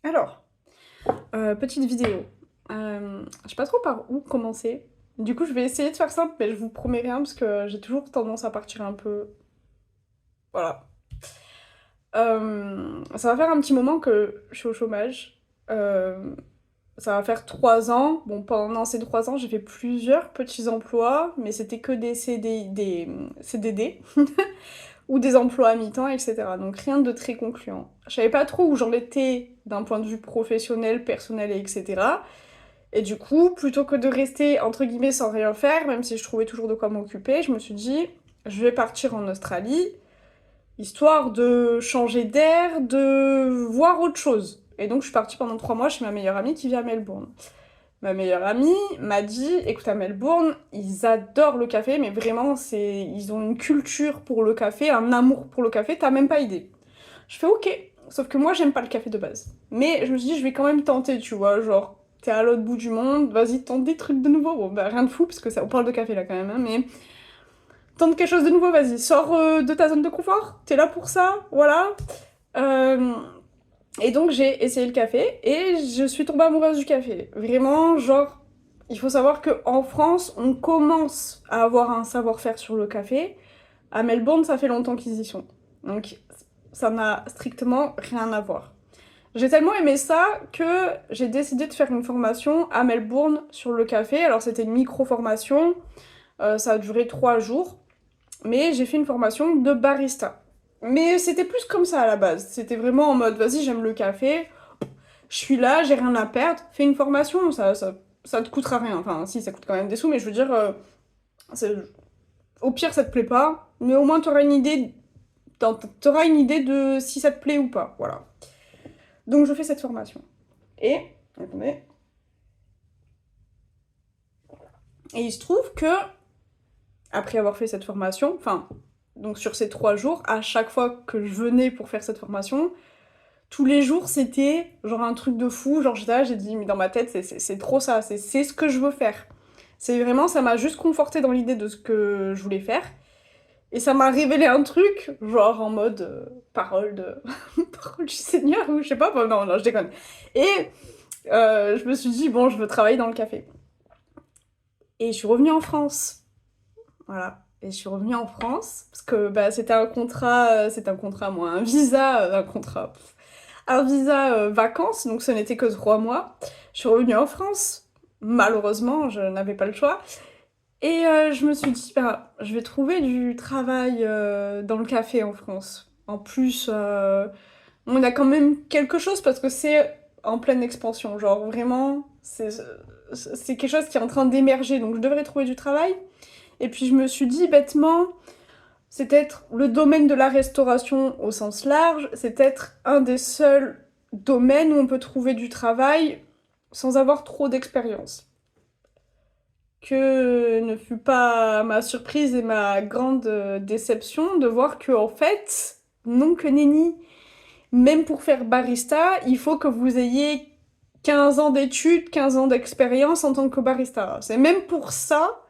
Alors, petite vidéo. Je sais pas trop par où commencer. Du coup, je vais essayer de faire simple, mais je vous promets rien parce que j'ai toujours tendance à partir un peu. Voilà. Ça va faire un petit moment que je suis au chômage. Euh, Ça va faire 3 ans. Bon, pendant ces 3 ans, j'ai fait plusieurs petits emplois, mais c'était que des des CDD ou des emplois à mi-temps, etc. Donc rien de très concluant. Je savais pas trop où j'en étais d'un point de vue professionnel, personnel, etc. Et du coup, plutôt que de rester entre guillemets sans rien faire, même si je trouvais toujours de quoi m'occuper, je me suis dit, je vais partir en Australie, histoire de changer d'air, de voir autre chose. Et donc, je suis partie pendant 3 mois chez ma meilleure amie qui vit à Melbourne. Ma meilleure amie m'a dit, écoute, à Melbourne, ils adorent le café, mais vraiment, ils ont une culture pour le café, un amour pour le café, t'as même pas idée. Je fais ok, sauf que moi, j'aime pas le café de base. Mais je me suis dit, je vais quand même tenter, tu vois, genre, t'es à l'autre bout du monde, vas-y, tente des trucs de nouveau. Bon, bah, rien de fou, parce que ça, on parle de café là quand même, hein, mais tente quelque chose de nouveau, vas-y, sors de ta zone de confort, t'es là pour ça, voilà. Euh, et donc j'ai essayé le café et je suis tombée amoureuse du café. Vraiment, genre, il faut savoir qu'en France, on commence à avoir un savoir-faire sur le café. À Melbourne, ça fait longtemps qu'ils y sont. Donc ça n'a strictement rien à voir. J'ai tellement aimé ça que j'ai décidé de faire une formation à Melbourne sur le café. Alors c'était une micro-formation, ça a duré 3 jours, mais j'ai fait une formation de barista. Mais c'était plus comme ça à la base. C'était vraiment en mode, vas-y, j'aime le café, je suis là, j'ai rien à perdre, fais une formation, ça te coûtera rien. Enfin, si, ça coûte quand même des sous, mais je veux dire, au pire, ça te plaît pas, mais au moins t'auras une idée de si ça te plaît ou pas. Voilà. Donc je fais cette formation. Et, attendez, et il se trouve que, après avoir fait cette formation, enfin, donc sur ces 3 jours, à chaque fois que je venais pour faire cette formation, tous les jours, c'était genre un truc de fou. Genre, j'étais là, j'ai dit, mais dans ma tête, c'est trop ça, c'est ce que je veux faire. C'est vraiment, ça m'a juste conforté dans l'idée de ce que je voulais faire. Et ça m'a révélé un truc, genre en mode parole de parole du Seigneur, ou je sais pas, bon, non, non, je déconne. Et je me suis dit, bon, je veux travailler dans le café. Et je suis revenue en France. Voilà. Et je suis revenue en France, parce que bah, c'était un contrat, moi, un visa, un contrat, un visa vacances, donc ce n'était que 3 mois. Je suis revenue en France. Malheureusement, je n'avais pas le choix. Et je me suis dit, bah, je vais trouver du travail dans le café en France. En plus, on a quand même quelque chose parce que c'est en pleine expansion. Genre, vraiment, c'est quelque chose qui est en train d'émerger, donc je devrais trouver du travail. Et puis je me suis dit bêtement, c'est peut-être le domaine de la restauration au sens large, c'est peut-être un des seuls domaines où on peut trouver du travail sans avoir trop d'expérience. Que ne fut pas ma surprise et ma grande déception de voir que, en fait, non que nenni, même pour faire barista, il faut que vous ayez 15 ans d'études, 15 ans d'expérience en tant que barista. C'est même pour ça,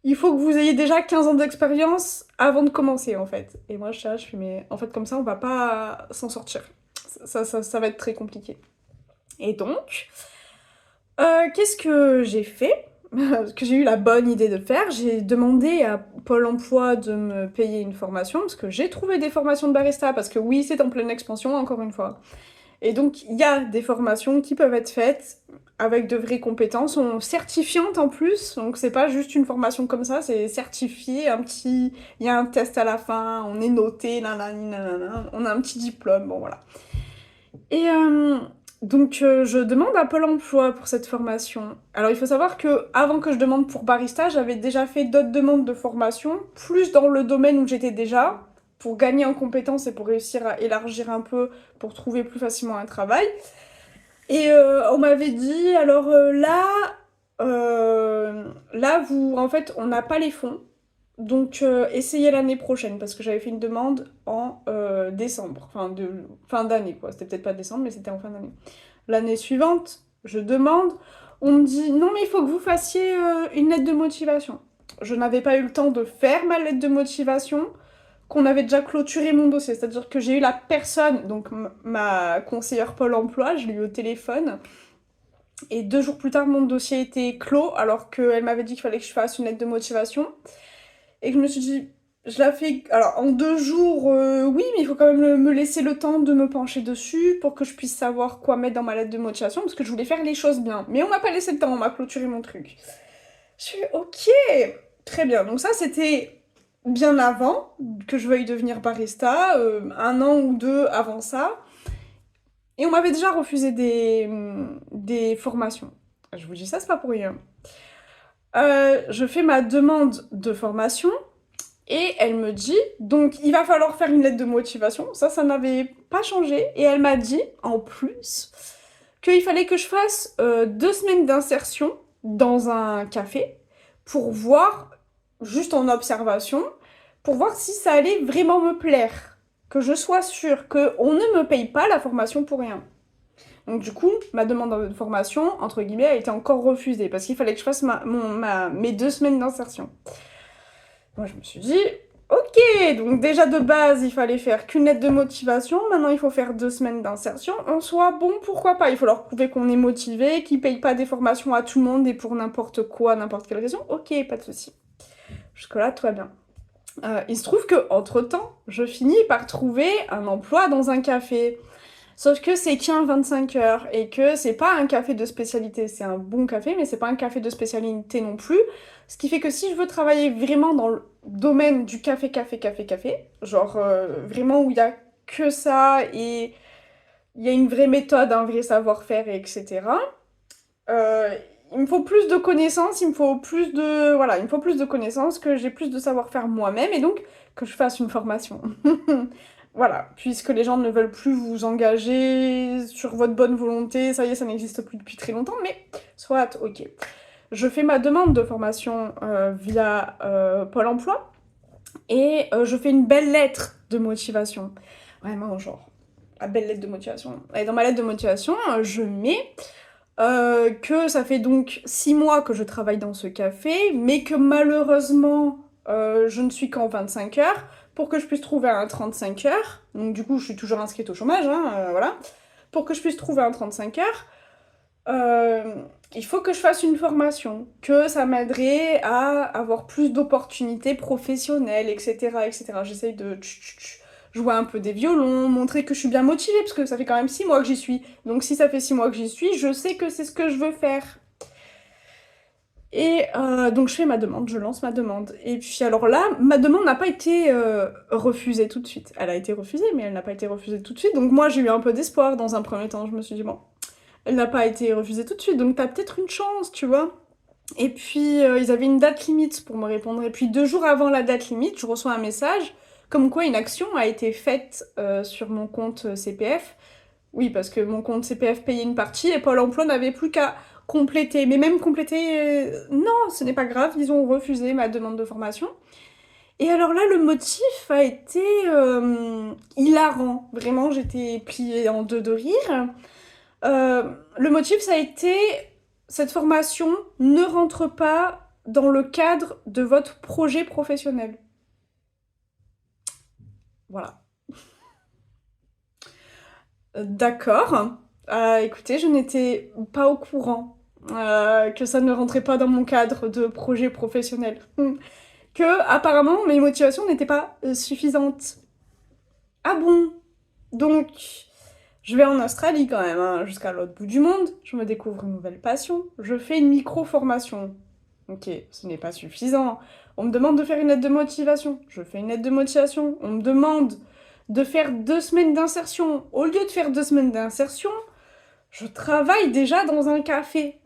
il faut que vous ayez déjà 15 ans d'expérience avant de commencer, en fait. Et moi, je suis, mais en fait, comme ça, on va pas s'en sortir. Ça va être très compliqué. Et donc, qu'est-ce que j'ai fait? Ce que j'ai eu la bonne idée de faire, j'ai demandé à Pôle emploi de me payer une formation, parce que j'ai trouvé des formations de barista, parce que oui, c'est en pleine expansion, encore une fois. Et donc, il y a des formations qui peuvent être faites avec de vraies compétences, certifiantes en plus, donc c'est pas juste une formation comme ça, c'est certifié, il y a un test à la fin, on est noté, nanani, nanana, on a un petit diplôme, bon voilà. Et donc je demande à Pôle emploi pour cette formation. Alors il faut savoir que avant que je demande pour barista, j'avais déjà fait d'autres demandes de formation, plus dans le domaine où j'étais déjà, pour gagner en compétences et pour réussir à élargir un peu, pour trouver plus facilement un travail. Et on m'avait dit, alors là, en fait, on n'a pas les fonds, donc essayez l'année prochaine, parce que j'avais fait une demande en décembre, fin d'année, quoi. C'était peut-être pas décembre, mais c'était en fin d'année. L'année suivante, je demande, on me dit, non, mais il faut que vous fassiez une lettre de motivation. Je n'avais pas eu le temps de faire ma lettre de motivation, qu'on avait déjà clôturé mon dossier. C'est-à-dire que j'ai eu la personne, donc ma conseillère Pôle emploi, je l'ai eu au téléphone. Et 2 jours plus tard, mon dossier était clos, alors qu'elle m'avait dit qu'il fallait que je fasse une lettre de motivation. Et que je me suis dit, je la fais. Alors, en 2 jours, oui, mais il faut quand même me laisser le temps de me pencher dessus pour que je puisse savoir quoi mettre dans ma lettre de motivation, parce que je voulais faire les choses bien. Mais on m'a pas laissé le temps, on m'a clôturé mon truc. Je suis ok, très bien. Donc, ça, c'était bien avant que je veuille devenir barista, 1 an ou 2 avant ça. Et on m'avait déjà refusé des formations. Je vous dis ça, c'est pas pour rien. Je fais ma demande de formation et elle me dit, donc il va falloir faire une lettre de motivation. Ça n'avait pas changé. Et elle m'a dit, en plus, qu'il fallait que je fasse 2 semaines d'insertion dans un café pour voir, juste en observation, pour voir si ça allait vraiment me plaire. Que je sois sûre qu'on ne me paye pas la formation pour rien. Donc du coup, ma demande de formation, entre guillemets, a été encore refusée parce qu'il fallait que je fasse mes 2 semaines d'insertion. Moi, je me suis dit, ok, donc déjà de base, il fallait faire qu'une lettre de motivation, maintenant il faut faire 2 semaines d'insertion. En soi, bon, pourquoi pas, il faut leur prouver qu'on est motivé, qu'ils payent pas des formations à tout le monde et pour n'importe quoi, n'importe quelle raison. Ok, pas de souci. Jusque-là, tout va bien. Il se trouve que entre temps, je finis par trouver un emploi dans un café. Sauf que c'est qu'un 25 heures et que c'est pas un café de spécialité. C'est un bon café, mais c'est pas un café de spécialité non plus. Ce qui fait que si je veux travailler vraiment dans le domaine du café, genre vraiment où il y a que ça et il y a une vraie méthode, un vrai savoir-faire, etc. euh, il me faut plus de connaissances, il me faut plus de... Voilà, il me faut plus de connaissances, que j'ai plus de savoir-faire moi-même et donc que je fasse une formation. Voilà, puisque les gens ne veulent plus vous engager sur votre bonne volonté, ça y est, ça n'existe plus depuis très longtemps, mais soit, ok. Je fais ma demande de formation via Pôle emploi et je fais une belle lettre de motivation. Vraiment, genre, la belle lettre de motivation. Et dans ma lettre de motivation, je mets que ça fait donc 6 mois que je travaille dans ce café, mais que malheureusement, je ne suis qu'en 25 heures pour que je puisse trouver un 35 heures. Donc du coup, je suis toujours inscrite au chômage, hein, voilà. Pour que je puisse trouver un 35 heures, euh, il faut que je fasse une formation, que ça m'aiderait à avoir plus d'opportunités professionnelles, etc., etc. J'essaye de jouer un peu des violons, montrer que je suis bien motivée, parce que ça fait quand même 6 mois que j'y suis. Donc si ça fait 6 mois que j'y suis, je sais que c'est ce que je veux faire. Et donc je fais ma demande, je lance ma demande. Et puis alors là, ma demande n'a pas été refusée tout de suite. Elle a été refusée, mais elle n'a pas été refusée tout de suite. Donc moi j'ai eu un peu d'espoir dans un premier temps. Je me suis dit, bon, elle n'a pas été refusée tout de suite, donc t'as peut-être une chance, tu vois. Et puis ils avaient une date limite pour me répondre. Et puis 2 jours avant la date limite, je reçois un message comme quoi une action a été faite sur mon compte CPF. Oui, parce que mon compte CPF payait une partie et Pôle emploi n'avait plus qu'à compléter. Mais même compléter, non, ce n'est pas grave, ils ont refusé ma demande de formation. Et alors là, le motif a été hilarant. Vraiment, j'étais pliée en deux de rire. Le motif, ça a été cette formation ne rentre pas dans le cadre de votre projet professionnel. Voilà. D'accord. Écoutez, je n'étais pas au courant que ça ne rentrait pas dans mon cadre de projet professionnel. Que apparemment mes motivations n'étaient pas suffisantes. Ah bon? Donc, je vais en Australie quand même, hein, jusqu'à l'autre bout du monde. Je me découvre une nouvelle passion. Je fais une micro-formation. Ok, ce n'est pas suffisant. On me demande de faire une lettre de motivation. Je fais une lettre de motivation. On me demande de faire 2 semaines d'insertion. Au lieu de faire 2 semaines d'insertion, je travaille déjà dans un café.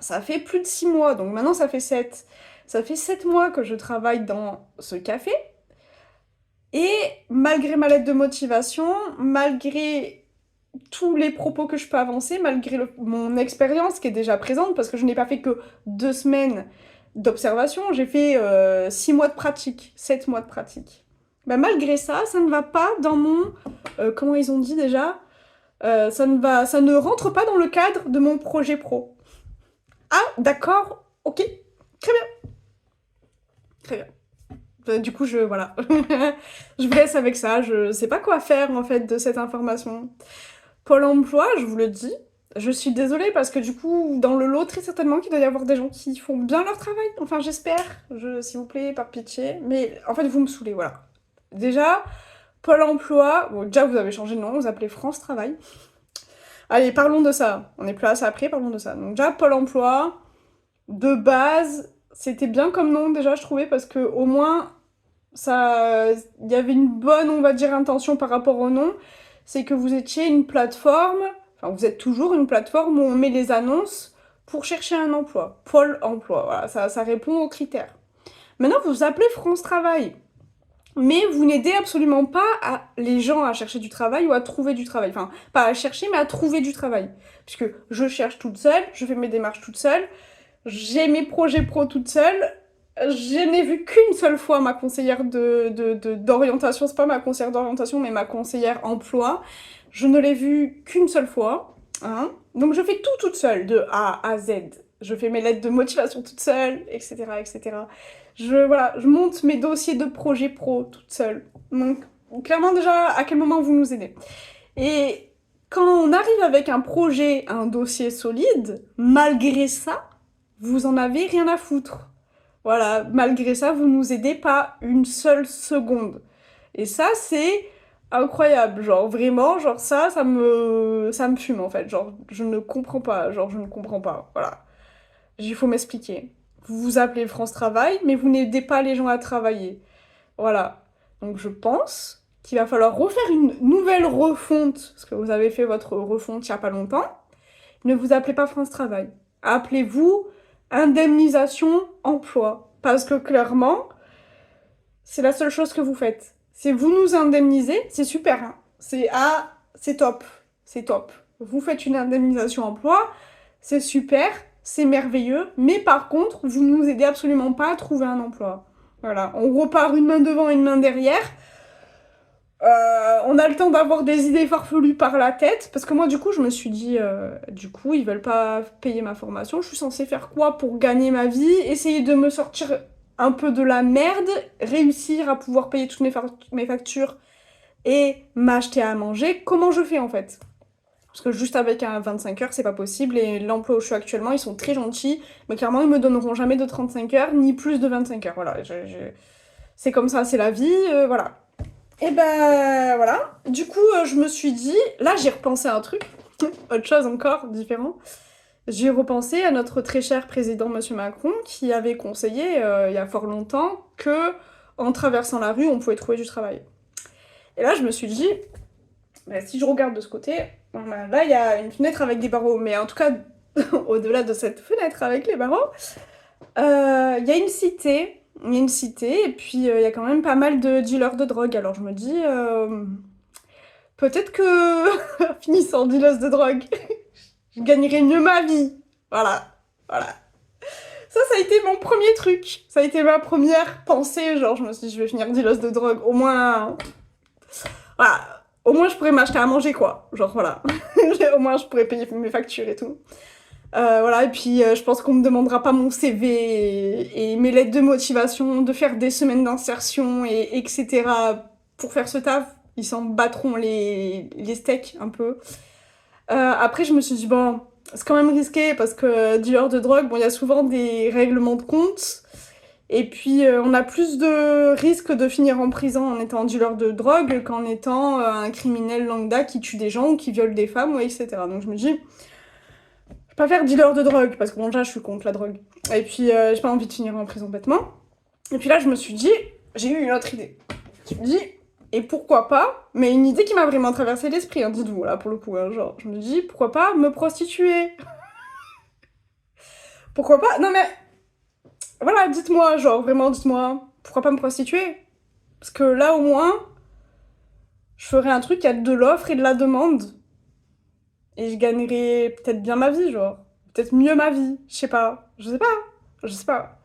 Ça fait plus de 6 mois, donc maintenant ça fait 7. Ça fait 7 mois que je travaille dans ce café. Et malgré ma lettre de motivation, malgré tous les propos que je peux avancer, malgré mon expérience qui est déjà présente, parce que je n'ai pas fait que 2 semaines d'observation, j'ai fait 6 mois de pratique, 7 mois de pratique. Bah, malgré ça, ça ne va pas dans mon... comment ils ont dit déjà ça ne rentre pas dans le cadre de mon projet pro. Ah, d'accord, ok, très bien. Très bien. Du coup, voilà. Je vous laisse avec ça. Je sais pas quoi faire, en fait, de cette information. Pôle emploi, je vous le dis. Je suis désolée parce que du coup, dans le lot, très certainement qu'il doit y avoir des gens qui font bien leur travail. Enfin, j'espère. S'il vous plaît, par pitié. Mais en fait, vous me saoulez, voilà. Déjà, Pôle emploi. Bon, déjà, vous avez changé de nom, vous appelez France Travail. Allez, parlons de ça. On est plus à ça après, parlons de ça. Donc, déjà, Pôle emploi, de base, c'était bien comme nom, déjà, je trouvais, parce que au moins, ça, il y avait une bonne, on va dire, intention par rapport au nom. C'est que vous étiez une plateforme, enfin, vous êtes toujours une plateforme où on met les annonces pour chercher un emploi. Pôle emploi, voilà, ça répond aux critères. Maintenant, vous vous appelez France Travail. Mais vous n'aidez absolument pas les gens à chercher du travail ou à trouver du travail. Enfin, pas à chercher, mais à trouver du travail. Puisque je cherche toute seule, je fais mes démarches toute seule, j'ai mes projets pro toute seule. Je n'ai vu qu'une seule fois ma conseillère d'orientation. C'est pas ma conseillère d'orientation, mais ma conseillère emploi. Je ne l'ai vue qu'une seule fois. Hein. Donc je fais tout toute seule, de A à Z. Je fais mes lettres de motivation toute seule, etc., etc. Je monte mes dossiers de projets pro toute seule. Donc, clairement, déjà, à quel moment vous nous aidez. Et quand on arrive avec un projet, un dossier solide, malgré ça, vous en avez rien à foutre. Voilà, malgré ça, vous nous aidez pas une seule seconde. Et ça, c'est incroyable. Genre, vraiment, genre, ça me fume, en fait. Genre, je ne comprends pas. Genre, je ne comprends pas. Voilà. Il faut m'expliquer. Vous vous appelez France Travail, mais vous n'aidez pas les gens à travailler. Voilà. Donc je pense qu'il va falloir refaire une nouvelle refonte, parce que vous avez fait votre refonte il n'y a pas longtemps. Ne vous appelez pas France Travail. Appelez-vous Indemnisation Emploi. Parce que clairement, c'est la seule chose que vous faites. Si vous nous indemnisez, c'est super. Hein. C'est top. C'est top. Vous faites une indemnisation emploi, c'est super, c'est merveilleux, mais par contre, vous ne nous aidez absolument pas à trouver un emploi. Voilà, on repart une main devant, une main derrière. On a le temps d'avoir des idées farfelues par la tête, parce que moi, du coup, je me suis dit, du coup, ils veulent pas payer ma formation, je suis censée faire quoi pour gagner ma vie, essayer de me sortir un peu de la merde, réussir à pouvoir payer toutes mes factures et m'acheter à manger. Comment je fais, en fait? Parce que juste avec un 25 heures, c'est pas possible. Et l'emploi où je suis actuellement, ils sont très gentils. Mais clairement, ils me donneront jamais de 35 heures, ni plus de 25 heures. Voilà, c'est comme ça, c'est la vie, voilà. Et ben voilà. Du coup, je me suis dit, là j'ai repensé à un truc, autre chose encore, différent. J'ai repensé à notre très cher président Monsieur Macron qui avait conseillé il y a fort longtemps que en traversant la rue, on pouvait trouver du travail. Et là, je me suis dit, ben, si je regarde de ce côté, ben, là il y a une fenêtre avec des barreaux, mais en tout cas, au-delà de cette fenêtre avec les barreaux, il y a une cité. Il y a une cité, et puis il y a quand même pas mal de dealers de drogue. Alors je me dis, peut-être que, finissant dealeuse de drogue, je gagnerai mieux ma vie. Voilà, voilà. Ça a été mon premier truc. Ça a été ma première pensée. Genre, je me suis dit, je vais finir dealeuse de drogue. Au moins, voilà. Au moins, je pourrais m'acheter à manger, quoi. Genre, voilà. Au moins, je pourrais payer mes factures et tout. Voilà, et puis je pense qu'on me demandera pas mon CV et mes lettres de motivation, de faire des semaines d'insertion, etc. Pour faire ce taf. Ils s'en battront les steaks un peu. Après, je me suis dit, bon, c'est quand même risqué parce que dealer de drogue, bon, il y a souvent des règlements de compte. Et puis, on a plus de risques de finir en prison en étant dealer de drogue qu'en étant un criminel lambda qui tue des gens ou qui viole des femmes, ou etc. Donc, je me dis, je vais pas faire dealer de drogue parce que bon, déjà, je suis contre la drogue. Et puis, j'ai pas envie de finir en prison bêtement. Et puis là, je me suis dit, j'ai eu une autre idée. Je me dis, et pourquoi pas, mais une idée qui m'a vraiment traversé l'esprit, hein, dites-vous, là, pour le coup, hein, genre, je me dis, pourquoi pas me prostituer? Pourquoi pas? Non mais, voilà, dites-moi, genre, vraiment, dites-moi, pourquoi pas me prostituer? Parce que là, au moins, je ferais un truc, il y a de l'offre et de la demande. Et je gagnerais peut-être bien ma vie, genre. Peut-être mieux ma vie, je sais pas. Je sais pas, je sais pas.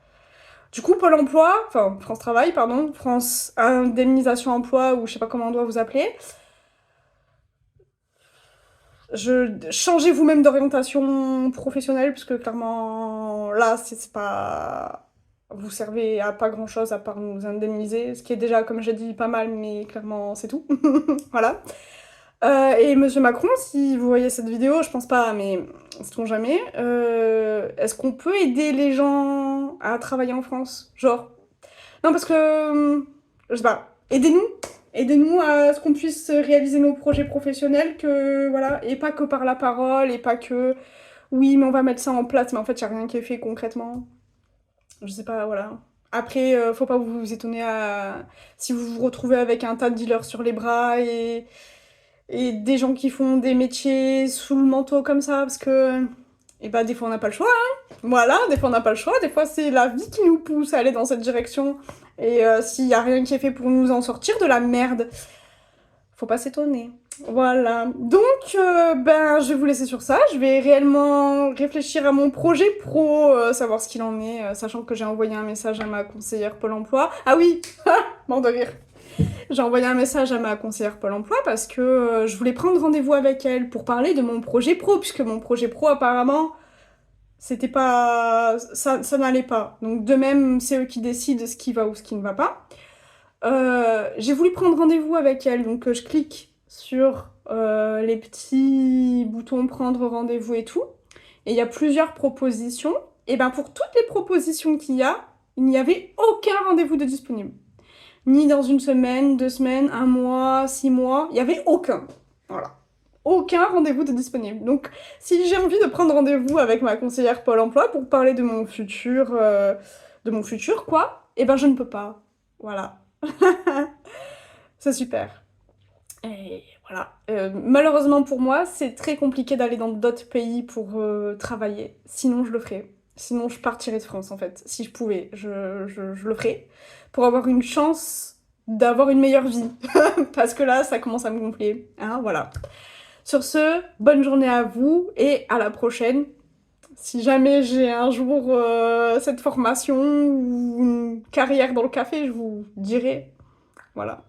Du coup, Pôle emploi, enfin, France Travail, pardon, France Indemnisation Emploi, ou je sais pas comment on doit vous appeler, changez vous-même d'orientation professionnelle, puisque clairement, là, c'est pas... vous servez à pas grand-chose à part nous indemniser, ce qui est déjà, comme j'ai dit, pas mal, mais clairement, c'est tout. Voilà. Et Monsieur Macron, si vous voyez cette vidéo, je pense pas, mais sait-on jamais, est-ce qu'on peut aider les gens à travailler en France? Genre, non, parce que, je sais pas, aidez-nous. Aidez-nous à ce qu'on puisse réaliser nos projets professionnels, que, voilà, et pas que par la parole, et pas que, oui, mais on va mettre ça en place, mais en fait, il n'y a rien qui est fait concrètement. Je sais pas, voilà. Après, faut pas vous étonner si vous vous retrouvez avec un tas de dealers sur les bras et des gens qui font des métiers sous le manteau comme ça, parce que, et bah, des fois, on n'a pas le choix, hein. Voilà, des fois, on n'a pas le choix, des fois, c'est la vie qui nous pousse à aller dans cette direction. Et s'il y a rien qui est fait pour nous en sortir de la merde, faut pas s'étonner. Voilà. Donc, ben, je vais vous laisser sur ça. Je vais réellement réfléchir à mon projet pro, savoir ce qu'il en est, sachant que j'ai envoyé un message à ma conseillère Pôle emploi. Ah oui, mort de rire. J'ai envoyé un message à ma conseillère Pôle emploi parce que je voulais prendre rendez-vous avec elle pour parler de mon projet pro, puisque mon projet pro, apparemment, c'était pas... ça n'allait pas. Donc, de même, c'est eux qui décident ce qui va ou ce qui ne va pas. J'ai voulu prendre rendez-vous avec elle, donc je clique sur les petits boutons prendre rendez-vous et tout, et il y a plusieurs propositions, et ben pour toutes les propositions qu'il y a, il n'y avait aucun rendez-vous de disponible. Ni dans une semaine, 2 semaines, un mois, 6 mois, il n'y avait aucun. Voilà. Aucun rendez-vous de disponible. Donc, si j'ai envie de prendre rendez-vous avec ma conseillère Pôle emploi pour parler de mon futur, quoi, et ben je ne peux pas. Voilà. C'est super. Et voilà. Malheureusement pour moi, c'est très compliqué d'aller dans d'autres pays pour travailler. Sinon, je le ferais. Sinon, je partirais de France, en fait. Si je pouvais, je le ferais. Pour avoir une chance d'avoir une meilleure vie. Parce que là, ça commence à me gonfler. Hein, voilà. Sur ce, bonne journée à vous et à la prochaine. Si jamais j'ai un jour cette formation ou une carrière dans le café, je vous dirai. Voilà.